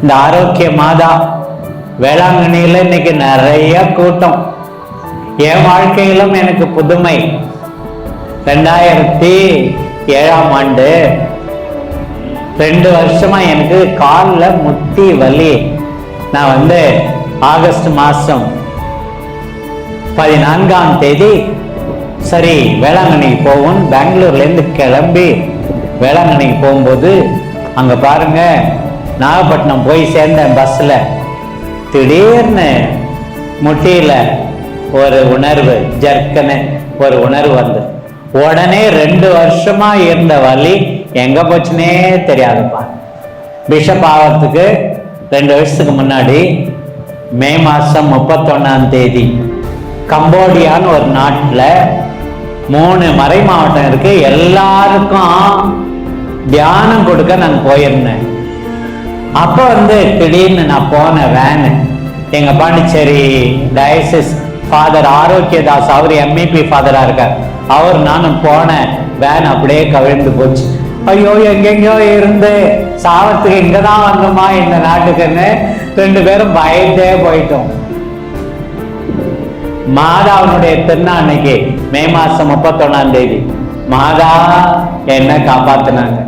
இந்த ஆரோக்கிய மாதா வேளாங்கண்ணியில இன்னைக்கு நிறைய கூட்டம். என் வாழ்க்கையிலும் எனக்கு புதுமை. 2007ஆம் ஆண்டு 2 வருஷமா எனக்கு காலில் முட்டி வலி. நான் ஆகஸ்ட் மாசம் 14ஆம் தேதி சரி வேளாங்கண்ணிக்கு போவோம், பெங்களூர்ல இருந்து கிளம்பி வேளாங்கண்ணிக்கு போகும்போது அங்க பாருங்க, நாகப்பட்டினம் போய் சேர்ந்தேன் பஸ்ல. திடீர்னு முட்டியில ஒரு உணர்வு, ஜர்க்கன்னு ஒரு உணர்வு வந்து உடனே 2 வருஷமா இருந்த வலி எங்க போச்சுன்னே தெரியாதுப்பா. பிஷப் ஆகிறதுக்கு 2 வருஷத்துக்கு முன்னாடி மே மாசம் 31ஆம் தேதி கம்போடியான்னு ஒரு நாட்டில் 3 மறை மாவட்டம் இருக்கு, எல்லாருக்கும் தியானம் கொடுக்க நான் போயிருந்தேன். அப்போ திடீர்னு நான் போன வேன், எங்க பாண்டிச்சேரி டயசிஸ் ஃபாதர் ஆரோக்கியதாஸ், அவர் எம்இபி ஃபாதரா இருக்கார், அவர் நானும் போன வேன் அப்படியே கவிழ்ந்து போச்சு. ஐயோ, எங்கெங்கயோ இருந்து சாவத்துக்கு இங்கதான் வந்தோமா இந்த நாட்டுக்குன்னு 2 பேரும் பயந்தே போயிட்டோம். மாதாவுடைய திருநாள் அன்னைக்கு மே மாசம் 31ஆம் தேதி மாதா என்ன காப்பாத்தினாங்க.